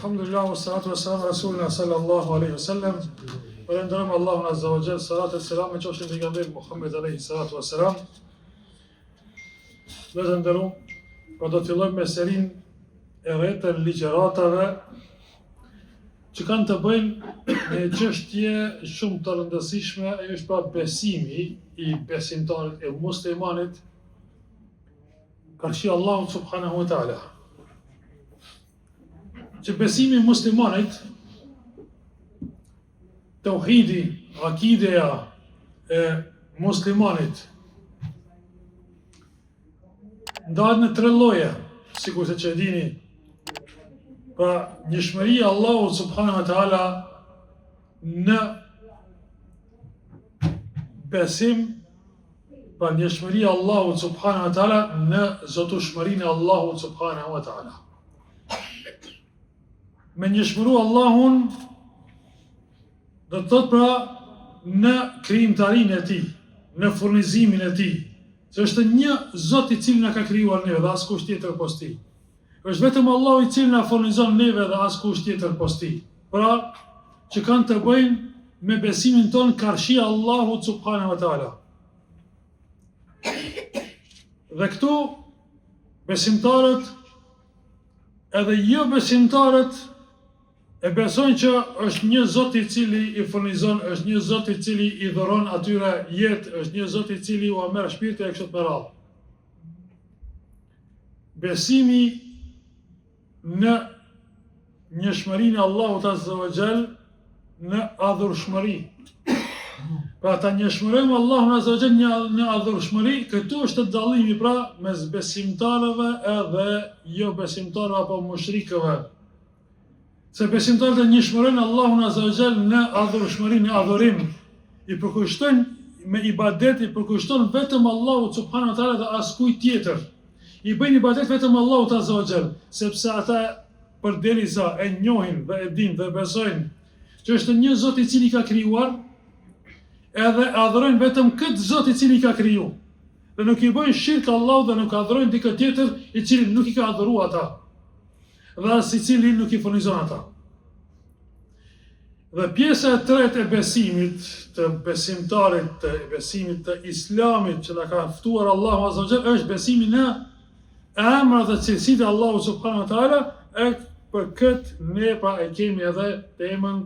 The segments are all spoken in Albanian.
Alhamdulillah, wa salatu wa salam Rasulina sallallahu alaihi wasallam. Falenderojmë Allahun azza wa jall, salat e selam me qofshin pejgamberit Muhammed alaihi salatu wa salam. Vëllezër nderuam, do të fillojmë me serinë e rrethë të ligjëratave që kanë të bëjnë me çështje shumë të rëndësishme, ajo është pra besimi i besimtarit e muslimanit karshi Allahut subhanahu wa taala. Që besimi i muslimanit, tauhidi, akideja e muslimanit ndahet në tre lloje, sikur se që e dini. Pra, njëshmëria Allahut subhanahu wa taala në besim, pra njëshmëria Allahut subhanahu wa taala në zotushmërinë e Allahut subhanahu wa taala. Me njëshmëru Allahun do të thotë pra në krijimtarinë e tij, në furnizimin e tij, se është një Zot i cili na ka krijuar neve dhe askush tjetër post tij. Është vetëm Allahu i cili na furnizon neve dhe askush tjetër post tij. Pra, që kanë të bëjnë me besimin ton karshi Allahut subhanahu wa taala. Dhe këtu besimtarët edhe jo besimtarët e besojnë që është një Zot i cili i furnizon, është një Zot i cili i dhuron atyre jetë, është një Zot i cili u merr shpirtin e kështu me radhë. Besimi në njëshmërinë e Allahut azza wa jall, në adhurshmëri. Pra ta njëshmërojmë Allahun azza wa jall në adhurshmëri, këtu është dallimi pra mes besimtarëve edhe jo besimtarëve apo mushrikëve. Se besimtarët e njëshmërojnë Allahun azza wa jall në adhurshmëri, në adhurim, i përkushtojnë me ibadet, i përkushtojnë vetëm Allahut subhanahu wa taala dhe askujt tjetër. I bëjnë ibadet vetëm Allahut azza wa jall, sepse ata përderisa e njohin dhe e dinë dhe besojnë që është një Zot i cili ka krijuar, edhe adhurojnë vetëm këtë Zot i cili ka kriju. Dhe nuk i bëjnë shirk Allahut dhe nuk adhurojnë dikë tjetër i cili nuk i ka adhuruar ata, dhe as i cili nuk i furnizon ata. Dhe pjesa e tretë e besimit, të besimtarit, të besimit të islamit që na ka ftuar Allahu azza wa jall, është besimi në emrat dhe cilësitë e Allahut subhanahu wa taala. E për këtë ne pra e kemi edhe temën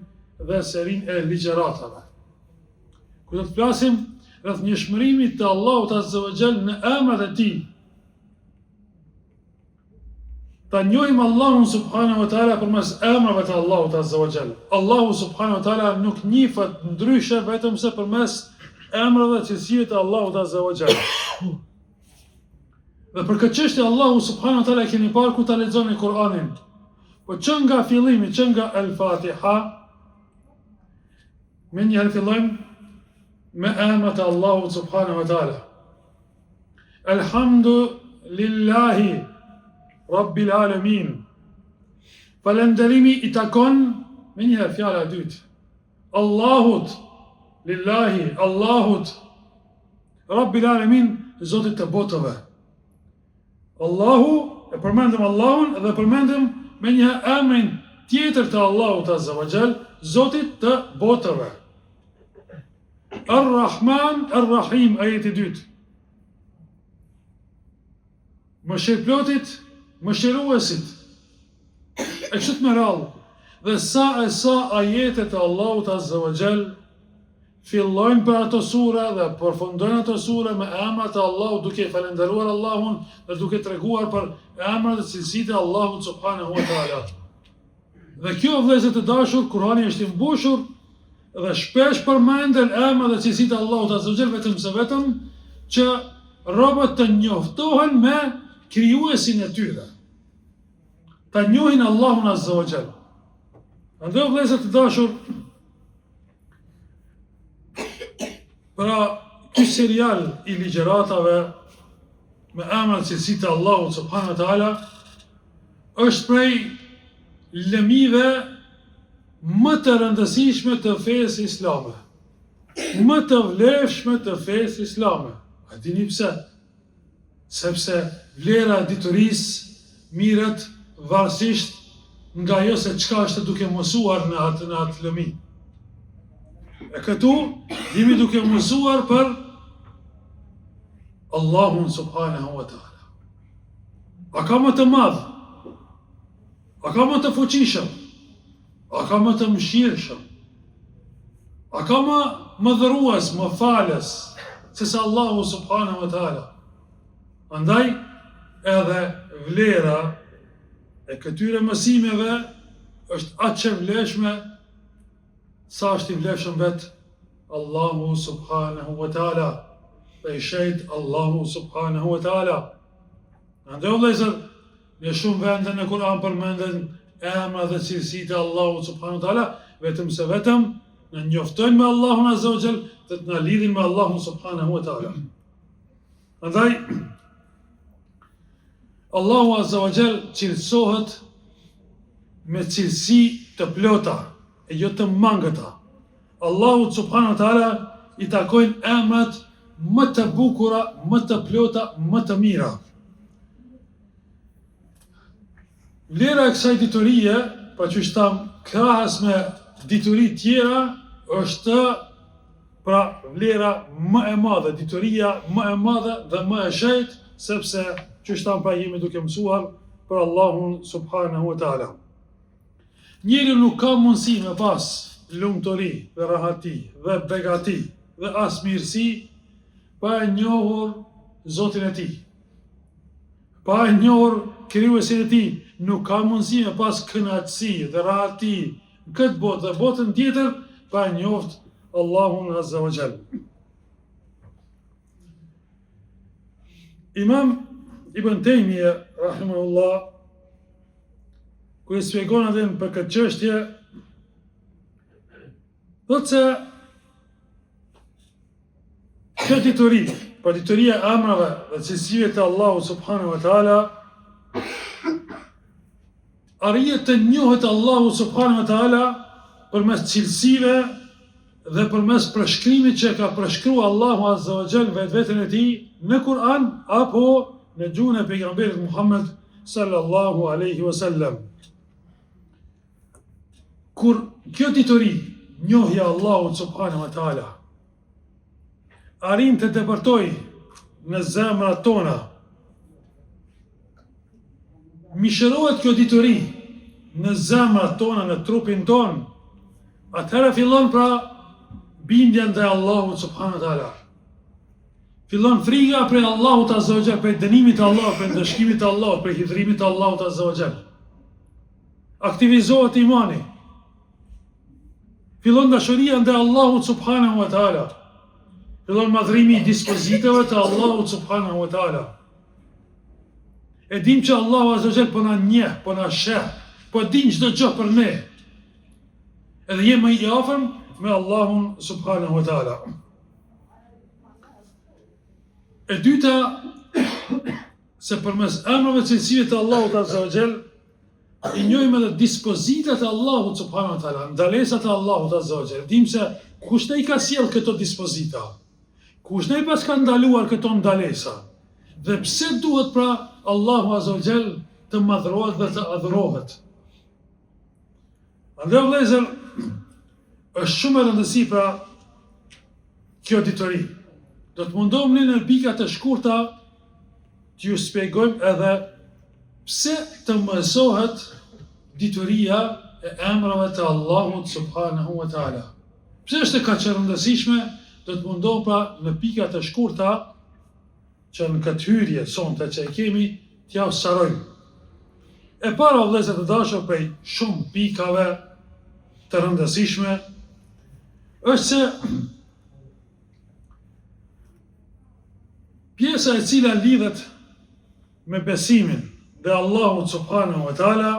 dhe serinë e ligjëratave. Ku do të flasim rreth njëshmërimit të Allahut azza wa jall në emrat e tij. Ta njohim Allahun subhanahu wa taala përmes emrave të Allahut azza wa jall. Allahu subhanahu wa taala nuk njihet ndryshe vetëm se përmes emrave dhe cilësive të Allahut azza wa jall. Dhe për këtë çështje Allahu subhanahu wa taala e keni parë ku ta lexoni Kur'anin. Po që nga fillimi, që nga Al-Fatiha, me njëherë fillojmë me emrat e Allahut subhanahu wa taala. Alhamdulillahi Rabbil alamin. Falënderimi i takon, me njëherë fjala e dytë, Allahut, lillahi, Allahut, Rabbil alamin, Zotit të botëve. Allahu, e përmendëm Allahun dhe përmendëm me një emrin tjetër të Allahut azza wa jall, Zotit të botëve. Ar-Rahman, Ar-Rahim, ajeti 2. Mëshirëplotit, mëshiruesit. E kështu me radhë. Dhe sa ajetet e Allahut azza wa jall fillojnë për ato sura dhe përfundojnë ato sura me emrat e Allahut, duke falendëruar Allahun dhe duke treguar për emrat dhe cilësitë e Allahut subhanahu wa taala. Dhe kjo, vëllezër të dashur, Kurani është i mbushur dhe shpesh përmenden emrat dhe cilësitë e Allahut azza wa jall vetëm që robët të njoftohen me krijuesin e tyre. Ta njohin Allahun azza wa jall. Andaj, vëllezër të dashur, pra, ky serial i ligjëratave me emrat cilësitë e Allahut subhanahu wa taala është prej lëmive më të rëndësishme të fesë islame, më të vlefshme të fesë islame. A dini pse? Sepse vlera e diturisë mirët varësisht nga ajo se çka është duke mësuar në atë lëmi. E këtu jemi duke mësuar për Allahun subhanahu wa ta'ala. A ka më të madh? A ka më të fuqishëm? A ka më të mëshirshëm? A ka më mëdhërues, më falës, se sa Allahu subhanahu wa ta'ala? Andaj, edhe vlera e këtyre mësimeve është atë që vleshme sa është i vleshëm vetë Allahu subhanahu wa ta'ala. Dhe i shejt Allahu subhanahu wa ta'ala. Andaj o vlezër, në shumë vende në Kur'an përmenden emra dhe cilësitë e Allahu subhanahu wa ta'ala, vetëm se vetëm në njoftojnë me Allahun azza wa jall dhe të na lidhin me Allahun subhanahu wa ta'ala. Andaj, Allahu azza wa jall cilësohet me cilësi të plota, e jo të mangëta. Allahu subhanahu wa ta'ala i takojnë emrat më të bukura, më të plota, më të mira. Vlera e kësaj diturie, pa që shtam krahas me diturit tjera, është pra vlera më e madhe, dituria më e madhe dhe më e shejt, sepse që shtam pa jemi duke mësuar për Allahun subhanahu wa ta'ala. Njeri nuk ka mundësi me pas lumturi dhe rahati dhe begati dhe as mirësi pa e njohur Zotin e tij. Pa e njohur krijuesin e tij, nuk ka mundësi me pas kënaqësi dhe rahati në këtë botë dhe botën tjetër pa e njohur Allahun azza wa jall. Imam Ibn Taymiyyah rahimahullah, ku i shpjegon atë për këtë çështje, thotë se kjo dituri, për dituria e emrave dhe cilësive të Allahu subhanahu wa ta'ala, arrijet të njohet Allahu subhanahu wa ta'ala përmes cilësive dhe përmes përshkrimit që ka përshkruar Allahu azza wa jall vetveten e tij në Kur'an apo në gjuhën e pejgamberit Muhammed sallallahu alaihi wasallam. Kur kjo dituri, njohja Allahu subhanahu wa ta'ala, arrin të depërtoj në zemrat tona, mishërohet kjo dituri në zemrat tona, në trupin ton, atëherë fillon pra bindja ndaj Allahut subhanahu wa ta'ala. Fillon frika prej Allahut azza wa jall, prej dënimit të Allahut, prej ndëshkimit të Allahut, prej hidhrimit të Allahut azza wa jall. Aktivizohet imani. Fillon dashuria ndaj Allahut subhanahu wa ta'ala. Fillon madhrimi i dispozitave të Allahut subhanahu wa ta'ala. E dim që Allahu azza wa jall po na njeh, po na sheh, po din çdo gjë për ne. Edhe jemi i afërm me Allahun subhanahu wa ta'ala. E dyta, se përmes emrave të cilësive të Allahut azza wa jall, i njohim edhe dispozitat e Allahut subhanahu wa ta'ala, ndalesat e Allahut azza wa jall. Dim se kush ne i ka sjell këto dispozita, kush ne pas ka ndaluar këto ndalesa, dhe pse duhet pra Allahu azza wa jall të madhrohet dhe të adhurohet. Andaj vëllezër, është shumë e rëndësishme pra kjo dituri. Do të mundohemi në pika të shkurta të ju shpjegojmë edhe pse të mësohet dituria e emrave të Allahut subhanahu wa ta'ala. Pse është kaq e rëndësishme, do të mundohem pra në pika të shkurta që në këtë hyrje sonte që e kemi t'ja sqarojmë. E para vëllezër të dashur prej shumë pikave të rëndësishme është se pjesa e cila lidhet me besimin dhe Allahut subhanahu wa ta'ala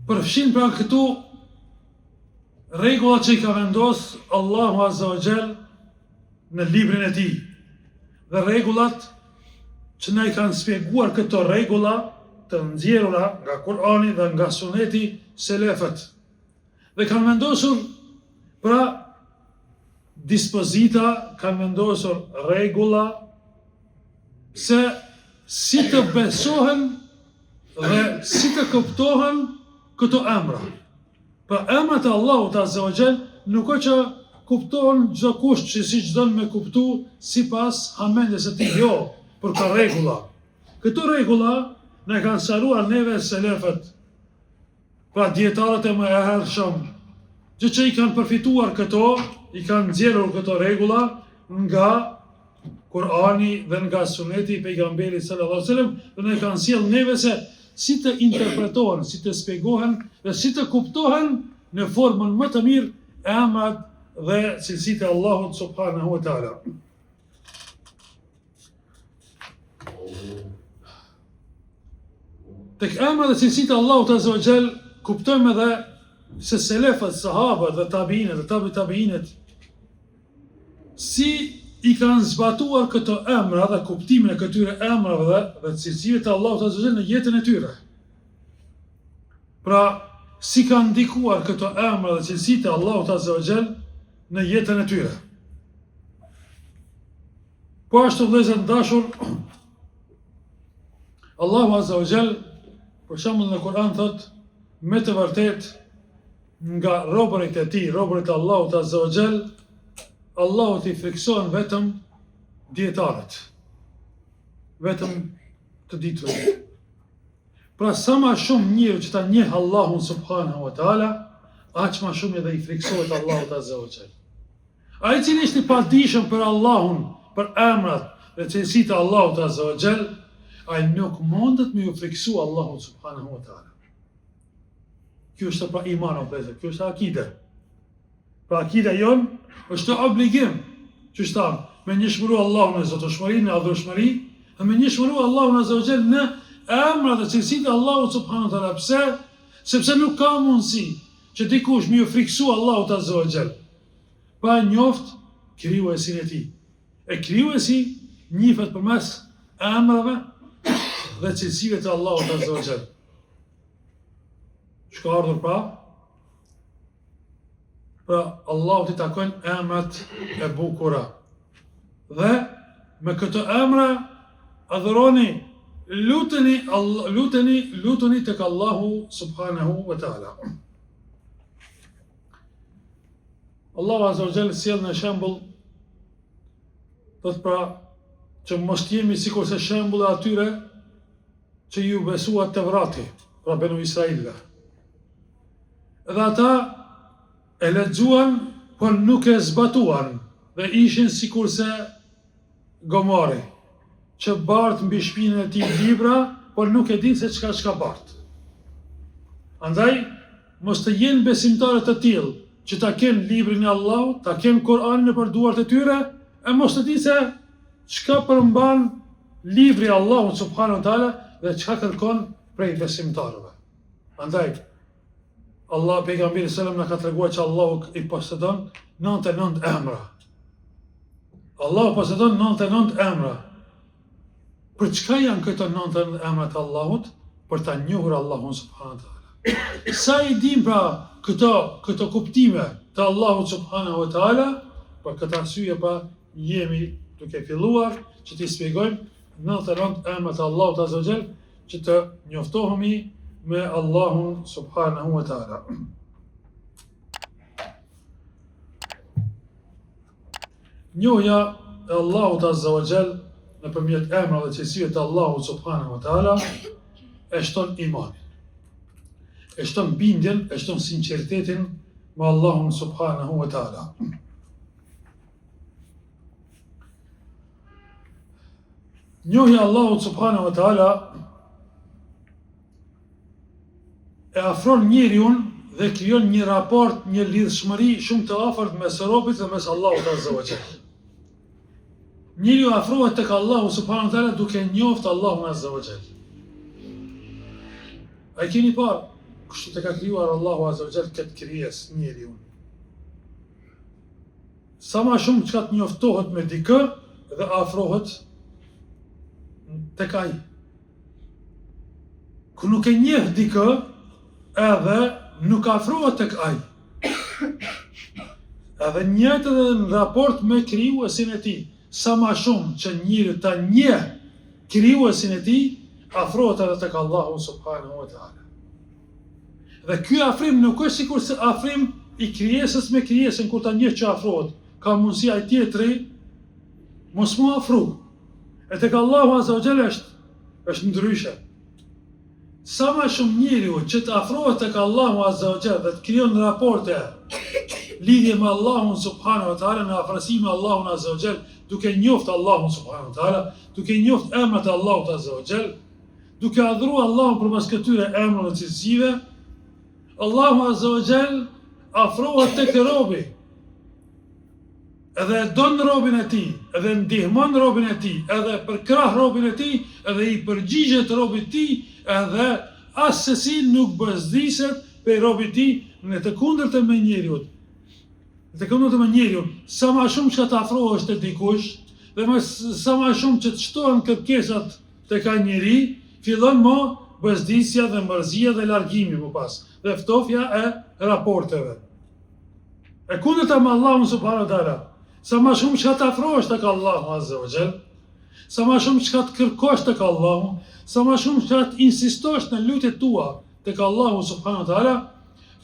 përfshin pra këtu rregullat që i ka vendosur Allahu azza wa jall në librin e tij. Dhe rregullat që na i kanë shpjeguar këto rregulla të nxjerrura nga Kur'ani dhe nga Suneti selefët. Dhe kanë vendosur pra dispozita, kanë vendosur rregulla se si të besohen dhe si të kuptohen këto emra. Pra emrat e Allahut Azza wa Jall nuk është që kuptohen çdo kush që siç don me kuptu sipas hamendjes së tij, jo, për ka rregulla. Këto rregulla ne kanë sharuar neve selefët, pra dietarët e më hershëm, që i kanë përfituar këto, i kanë nxjerrur këto rregulla nga Kur'ani dhe nga suneti i pejgamberit sallallahu alaihi wasallam, dhe ne kanë sjell neve se si të interpretohen, si të shpjegohen dhe si të kuptohen në formën më të mirë emrat dhe cilësitë e Allahut subhanahu wa taala. Tek emrat dhe cilësitë e Allahut azza wa jall kuptojmë edhe se selefët, sahabët dhe tabiinët dhe tabiinët si i kanë zbatuar këto emra dhe kuptimin e këtyre emrave dhe cilësive të Allahut azza wa jall në jetën e tyre. Pra, si kanë ndikuar këto emra dhe cilësitë e Allahut azza wa jall në jetën e tyre. Po ashtu vëllezër dashur, Allahu azza wa jall për shembull në Kur'an thot, me të vërtet nga robërit e tij, robërit e Allahut azza wa jall, Allahut i friksohen vetëm dietarët, vetëm të ditëve. Pra sa ma shumë njëri që ta njeh Allahun subhanahu wa taala, aq ma shumë edhe i friksohet Allahut azza wa jall. Ai cili është i padijshëm për Allahun, për emrat dhe cilësitë e Allahut azza wa jall, ai nuk mundet me u friksu Allahut subhanahu wa taala. Kjo është pra iman, kjo është akide. Pra akida jon është obligim, që shtam, me njëshmëru Allahun në zotëshmëri, në adhurueshmëri, dhe me njëshmëru Allahun azza wa jall në emra dhe cilësitë e Allahut subhanahu wa taala. Pse? Sepse nuk ka mundësi që dikush me u friksu Allahut azza wa jall pa njoft krijuesin e tij. E krijuesi njihet përmes emrave dhe cilësive të Allahut azza wa jall. Çka ardhur pra Allahut i takojnë emrat e bukura. Dhe me këto emra adhuroni, luteni tek Allahu subhanahu wa taala. Allahu azza wa jall sjell në shembull, thot pra që mos jemi sikur se shembull e atyre që ju besua Tevrati, pra Benu Israilve. Dhe ata e lexuan, por nuk e zbatuan, dhe ishin sikur se gomari, që bart mbi shpinën e tij libra, por nuk e din se çka bart. Andaj, mos të jenë besimtarë të tillë, që ta kenë librin e Allahut, ta kenë Kur'anin nëpër duart e tyre, e mos të dinë se çka përmban libri i Allahut subhanahu wa taala dhe çka kërkon prej besimtarëve. Andaj, Allah pejgamberi sallallahu alaihi wasallam na ka treguar që Allahu i posëdon 99 emra. Allahu posëdon 99 emra. Për çka janë këto 99 emra të Allahut? Për ta njohur Allahun subhanahu wa taala. Sa i dim pra këto kuptime të Allahut subhanahu wa taala, për këtë arsye pa jemi duke filluar që t'i shpjegojmë 99 emra të Allahut azza wa jall, që të njoftohemi me Allahun subhanahu wa taala. Njohja e Allahut azza wa jall nëpërmjet emrave dhe cilësive të Allahut subhanahu wa taala e shton imanin, e shton bindjen, e shton sinqeritetin me Allahun subhanahu wa taala. Njohja e Allahut subhanahu wa taala e afron njeriun dhe krijon një raport, një lidhshmëri shumë të afërt mes robit dhe mes Allahut azza wa jall. Njeriu afrohet tek Allahu subhanahu wa taala duke njoft Allahun azza wa jall. A i keni parë kështu të ka krijuar Allahu azza wa jall këtë krijesë njeriu. Sa më shumë çka të njoftohet me dikë dhe afrohet tek ai. Kur nuk e njeh dikë, edhe nuk afrohet tek ai. Edhe njëjtë edhe në raport me krijuesin e tij. Sa më shumë që njeriu ta njeh krijuesin e tij, afrohet edhe tek Allahu subhanahu wa taala. Dhe ky afrim nuk është sikur se afrim i krijesës me krijesën, kur ta njeh që afrohet, ka mundësi ai tjetri mos mu afru. E tek Allahu azza wa jalla është ndryshe. Sa më shumë njeriu që të afrohet tek Allahu azza wa jalla dhe të krijon raporte lidhje me Allahun subhanahu wa taala, në afërsi me Allahun azza wa jalla, duke njoftë Allahun subhanahu wa taala, duke njoftë emrat e Allahut azza wa jalla, duke adhuruar Allahun përmes këtyre emrave të cilësive, Allahu azza wa jalla afrohet tek robi. Edhe don robin e tij, edhe ndihmon robin e tij, edhe përkrah robin e tij, edhe i përgjigjet robit të tij, edhe asesi nuk bezdiset pe robit të tij, në të kundërtën me njeriu. Në të kundërtën me njeriu, sa më shumë që të afrohesh te dikush, dhe sa më shumë që të shtohen kërkesat tek ai njeri, fillon më bezdisja dhe mërzia dhe largimi më pas, dhe ftofja e raporteve. E kundërta me Allahun subhanahu wa taala, sa më shumë që të afrohesh tek Allahu azza wa jall, sa më shumë që të kërkosh tek Allahu, sa më shumë që të insistosh në lutjet tua tek Allahu subhanahu wa taala,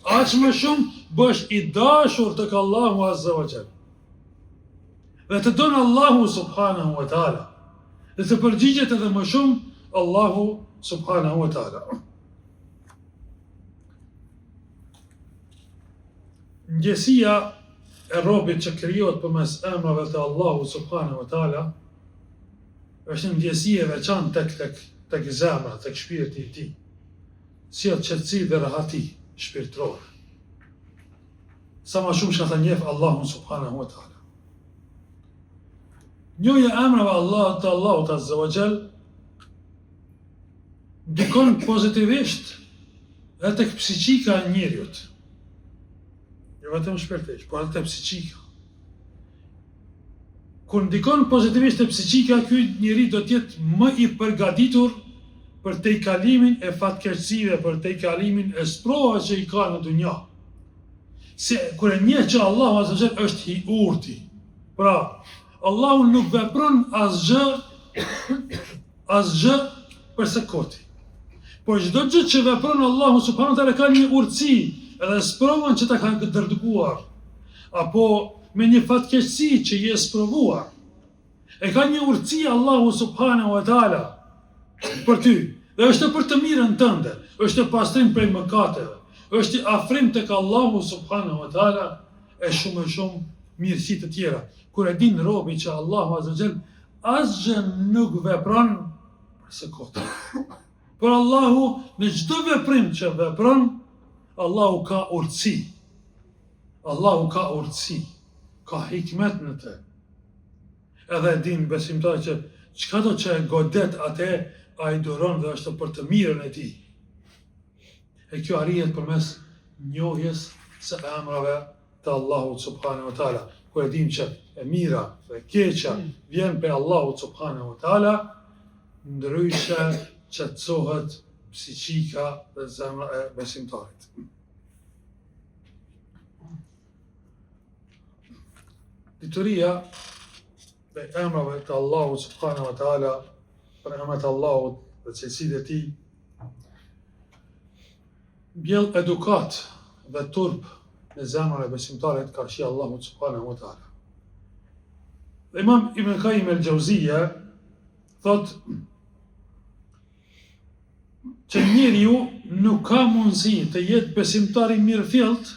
aq më shumë bësh i dashur tek Allahu azza wa jall. Dhe të don Allahu subhanahu wa taala, dhe të përgjigjet edhe më shumë Allahu subhanahu wa taala. Ndjesia e robit që krijohet përmes emrave të Allahu subhanahu wa taala është një ndjesi e veçantë tek zemra, tek shpirti i tij. Sjell qetësi dhe rahati shpirtërore. Sa më shumë që ta njeh Allahun subhanahu wa taala. Njohja e emrave të Allahut azza wa jall ndikon pozitivisht edhe tek psiqika e njeriut. Jo vetëm shpirtërisht, por edhe tek psiqika. Kur ndikon pozitivisht te psiqika, ky njeri do të jetë më i përgatitur për te kalimin e fatkeqësive, për te kalimin e sprova që i ka në dunja. Se kur e njeh që Allahu azza wa jall është i urti. Pra, Allahu nuk vepron asgjë për së koti. Por çdo gjë që vepron Allahu subhanahu wa taala ka një urtësi, edhe sprovën që ta kanë dërguar, apo me një fatkeqësi që je sprovuar. E ka një urtësi Allahu subhanahu wa taala për ty, dhe është për të mirën tënde, është pastrim prej mëkateve, është afrim tek Allahu subhanahu wa taala e shumë mirësi të tjera. Kur e din robi që Allahu azza wa jall asgjë nuk vepron për së koti. Por Allahu në çdo veprim që vepron, Allahu ka urtësi. Allahu ka urtësi, ka hikmet në të. Edhe din besimtar që çka do që e godet atë, ai duron dhe është për të mirën e tij. E kjo arrihet përmes njohjes së emrave të Allahut subhanahu wa taala. Ku e dim që e mira dhe e keqja vjen prej Allahut subhanahu wa taala, ndryshe qetësohet psiqika dhe zemra e besimtarit. Dituria dhe emrave të Allahut subhanahu wa taala, për emrat e Allahut dhe cilësitë e tij, bjell edukat dhe turp në zemrën e besimtarit ka shi Allahut subhanahu wa taala. Dhe Imam Ibn Qayyim el-Jauziyja thot që njeriu nuk ka mundësi të jetë besimtar i mirëfillt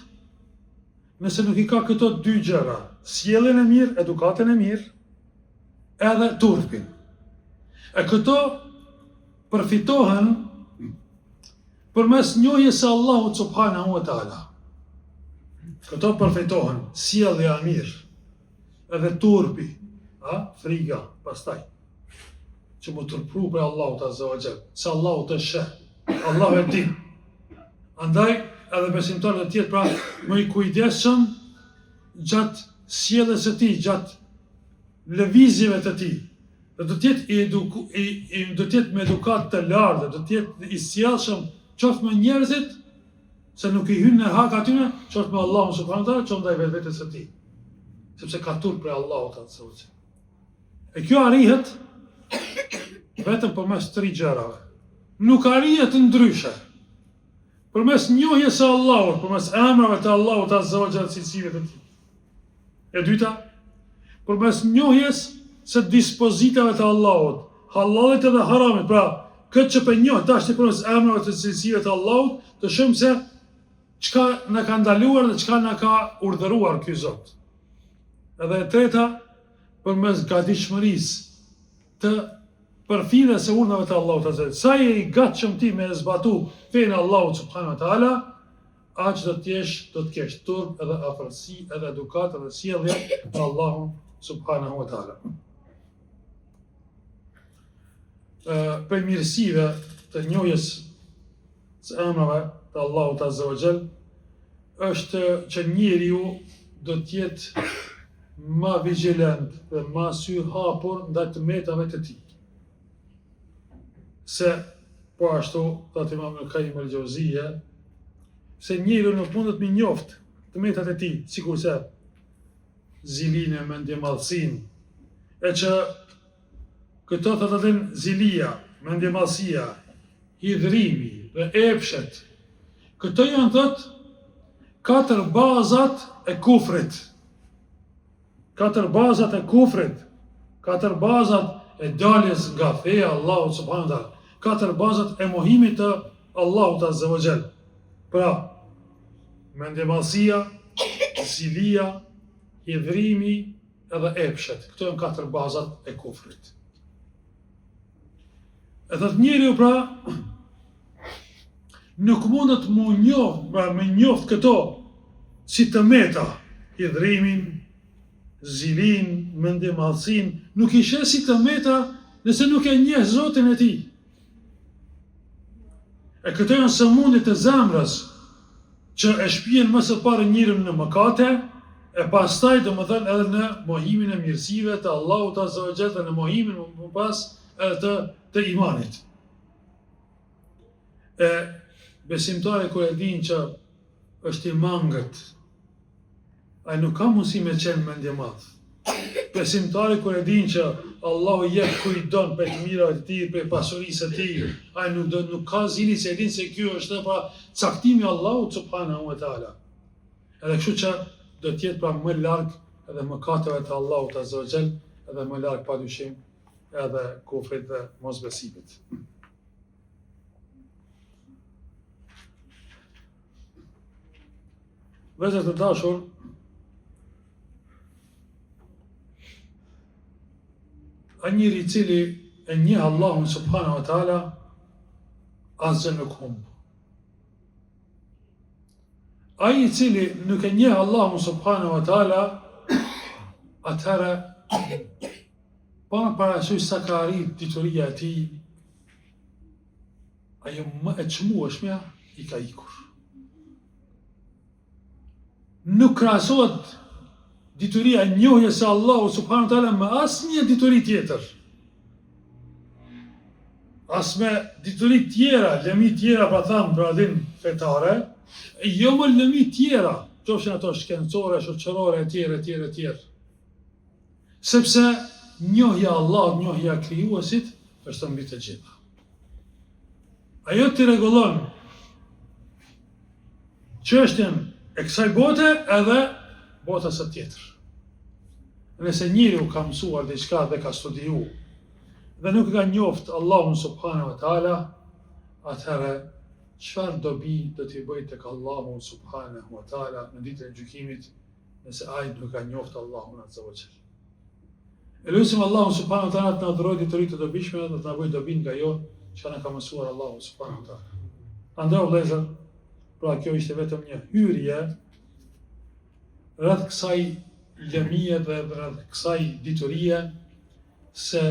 nëse nuk i ka këto dy gjëra, sjelljen e mirë, edukatën e mirë, edhe turpin. E këto përfitohen përmes njohjes së Allahut subhanahu wa taala. Këto përfitohen sjellja e mirë, edhe turpi, friga, pastaj që më turpru për Allahut azza wa jall, se Allahut është sheh, Allahu e din. Andaj edhe besimtarët e tjerë pra më i kujdesshëm gjatë sjelljes së tij, gjatë lëvizjeve të tij. Dhe do të jetë me edukat të lartë, do të jetë i sjellshëm qoftë me njerëzit, se nuk i hyn në hak atyre, qoftë me Allahun subhanahu wa taala, qoftë ndaj vetvetes së tij. Sepse ka turp për Allahut azza wa jall. E kjo arrihet vetëm përmes 3 gjërave. nuk arrihet ndryshe. Përmes njohjes së Allahut, përmes emrave të Allahut Azza wa Jalla, cilësive të tij. E dyta, përmes njohjes së dispozitave të Allahut, halalit edhe haramit. Pra, këtë që për njohë, tash të përmes emrave të cilësive të Allahut, të shumë se çka na ka ndaluar dhe çka na ka urdhëruar ky Zot. Edhe e treta, përmes gatishmërisë të përfilës së urdhave të Allahut Azza wa Jalla. Sa je i gatshëm ti me zbatu fenë e Allahut subhanahu wa taala, aq do të kesh turp edhe afërsi, edhe edukat, edhe sjellje me Allahun subhanahu wa taala. Për mirësive të njohjes së emrave të Allahut Azza wa Jall është që njeriu do të jetë ma vigilant dhe ma sy hapur ndaj të metave të tij. Se po ashtu thot Imam al-Qayyim al-Jauziyja, se njeriu nuk mundet me njoft të metat e tij, sikurse zilinë, mendjemadhsinë, e që këto të din zilia, mendjemadhësia, hidhrimi dhe epshet, këto janë thot 4 bazat e kufrit. 4 bazat e kufrit, 4 bazat e daljes nga feja Allahut subhanahu wa taala, 4 bazat e mohimit të Allahut Azza wa Jall. Pra, mendjemadhësia, zilia, hidhrimi edhe epshet. Këto janë 4 bazat e kufrit. E thot njeriu pra, nuk mundet mu njoft, pra me njoft këto si të meta, hidhrimin, zilin, mendjemadhësin, nuk i sheh si të meta nëse nuk e njeh Zotin e tij. E këto janë sëmundjet e zemrës që e shpihen më së pari njeriu në mëkate, e pastaj domethënë edhe në mohimin e mirësive të Allahut Azza wa Jalla, në mohimin më pas edhe të imanit. E besimtari kur e din që është i mangët, ai nuk ka mundësi me qenë mendjemadh. Besimtari kur e din që Allahu jep kujdon për të mirave të tij, për pasurisë të tij, ai nuk ka zili se e din se ky është pra caktimi i Allahut subhanahu wa taala. Edhe kështu që do të jetë pra më larg edhe mëkateve të Allahut Azza wa Jall, edhe më larg padyshim edhe kufrit dhe mosbesimit. Vëllezër të dashur, a njëri i cili e njeh Allahun subhanahu wa taala, asgjë nuk humb. Ai i cili nuk e njeh Allahun subhanahu wa taala, atëherë pa parasysh sa ka arrit dituria e tij, ajo më e çmueshmja i ka ikur. Nuk krahasohet dituria e njohjes së Allahut subhanahu wa taala me asnjë dituri tjetër. As me dituri tjera, lëmi tjera pra thamë pra din fetare, jo më lëmi tjera, qofshin ato shkencore, shoqërore, etj. Sepse njohja Allahut, njohja krijuesit është mbi të gjitha. Ajo të rregullon çështjen e kësaj bote edhe botës së tjetër. Nëse njeriu ka mësuar diçka dhe ka studiuar dhe nuk ka njoft Allahun subhanahu wa taala, atëherë çfarë dobi do t'i bëjë tek Allahu subhanahu wa taala në ditën e gjykimit nëse ai nuk ka njoft Allahun azza wa jall. Elusim Allahun subhanahu wa taala të na dhurojë dituri të dobishme dhe të na bëjë dobi nga ajo që na ka mësuar Allahu subhanahu wa taala. Andaj vëllezër, pra kjo ishte vetëm një hyrje rreth kësaj lëmie dhe rreth kësaj diturie se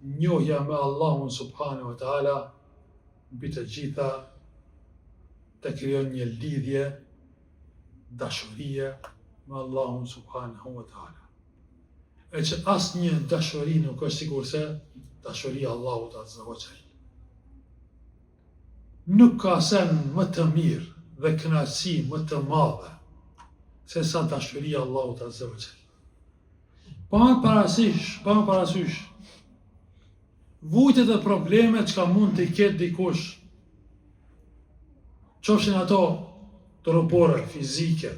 njohja me Allahun subhanahu wa taala mbi të gjitha të krijon një lidhje, dashurie me Allahun subhanahu wa taala. E që asnjë dashuri nuk është sikurse dashuria Allahut azza wa jall. Nuk ka sen më të mirë dhe kënaqësi më të madhe se sa dashuria Allahut azza wa jall. Pa parasysh vujtjet dhe problemet që ka mund të ketë dikush, qofshin ato trupore, fizike,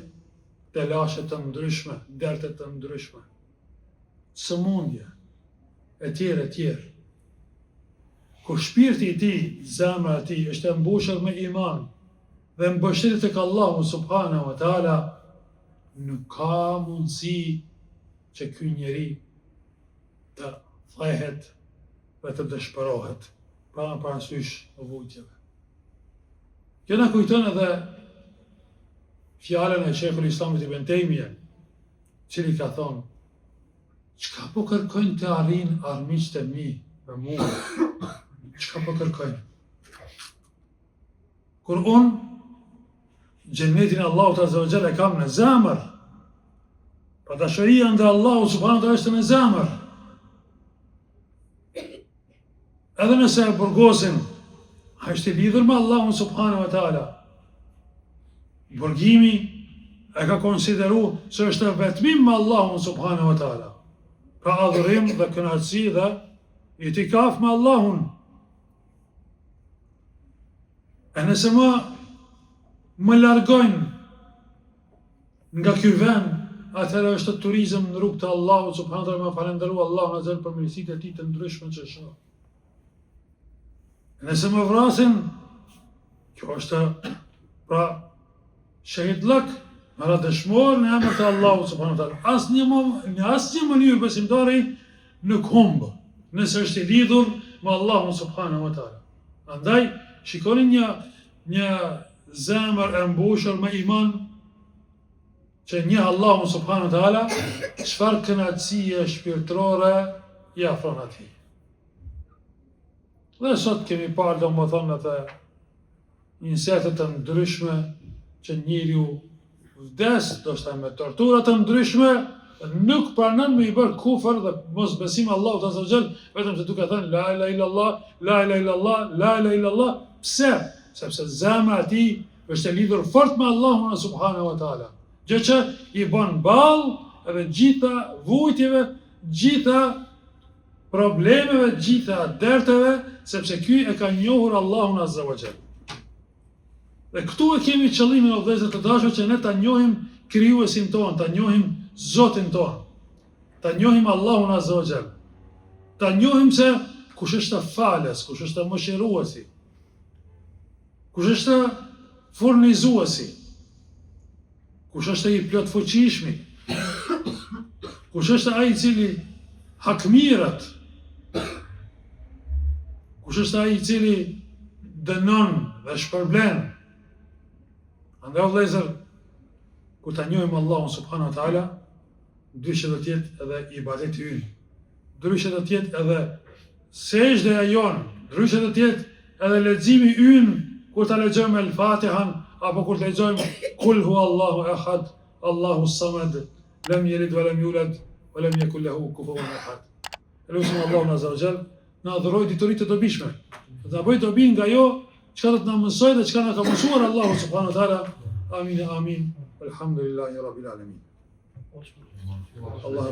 telashe të ndryshme, derte të ndryshme, sëmundje, e tjerë. Kur shpirti i tij, zemra e tij është e mbushur me iman dhe mbështetet tek Allahu subhanahu wa taala, nuk ka mundësi që ky njeri të thehet dhe të dëshpërohet pa parasysh vujtjeve. Kjo na kujton edhe fjalën e Sheikhul Islamit Ibn Taymija, cili ka thonë: çka po kërkojnë të arrin armiqtë e mi me mua? Çka po kërkojnë? Kur unë gjennetin Allahut Azza wa Jalla kam në zemër, pa dashuria ndër Allahu subhanahu wa taala është në zemër. Edhe nëse e burgosin, ai është i lidhur me Allahun subhanahu wa taala. Burgimi e ka konsideru se është vetmim me Allahun subhanahu wa taala. Ka adhurim dhe kënaqësi dhe itikaf me Allahun. E nëse më largojnë nga ky vend, atëherë është turizëm në rrugt të Allahut subhanahu wa taala, me falendëru Allahun azza për mirësitë e tij të ndryshme që shoh. Nëse më vrasin, kjo është pra shahidlak, mëra dëshmor në emër të Allahut subhanahu wa taala. Në asnjë mënyrë besimtari nuk humb, nëse është i lidhur me Allahun subhanahu wa taala. Andaj shikoni një zemër e mbushur me iman që njeh Allahun subhanahu wa taala, çfarë kënaqësie shpirtërore i afron atij. Dhe sot kemi parë domethënë atë inserte të ndryshme që njeriu vdes, do të me tortura të ndryshme, nuk pranon me i bërë kufër dhe mos besim Allahut azza wa jall, vetëm se duke thënë la ilaha illallah, la ilaha illallah, la ilaha illallah. Pse? Sepse zemra e tij është e lidhur fort me Allahun subhanahu wa taala. Gjë që i bën ballë edhe gjitha vujtjeve, gjitha problemeve, gjitha derteve, sepse ky e ka njohur Allahun azza wa jall. Dhe këtu e kemi qëllimin, o vëllezër të dashur, që ne ta njohim krijuesin ton, ta njohim Zotin ton, ta njohim Allahun azza wa jall, ta njohim se kush është falës, kush është mëshiruesi, kush është furnizuesi, kush është ai plot fuqishmi, kush është ai i cili hakmirat, kush është ai i cili dënon dhe shpërblen. Andaj vëllezër, kur ta njohim Allahun subhanahu wa taala, ndryshe do të jetë edhe ibadeti ynë, ndryshe do të jetë edhe sejdja jonë, ndryshe do të jetë edhe leximi ynë kur ta lexojmë El-Fatihan apo kur lexojmë Kul huwallahu ahad, Allahu samad, lam yalid wa lam yulad wa lam yakul lahu kufuwan ahad. Elusim Allahun azza wa jall na dhuroj ditoritë të dobishme, të na bëjë dobi nga ajo çka do të na mësojë dhe çka na ka mësuar Allahu subhanahu wa taala. Amin, amin. Elhamdulillahi rabbil alamin. Allah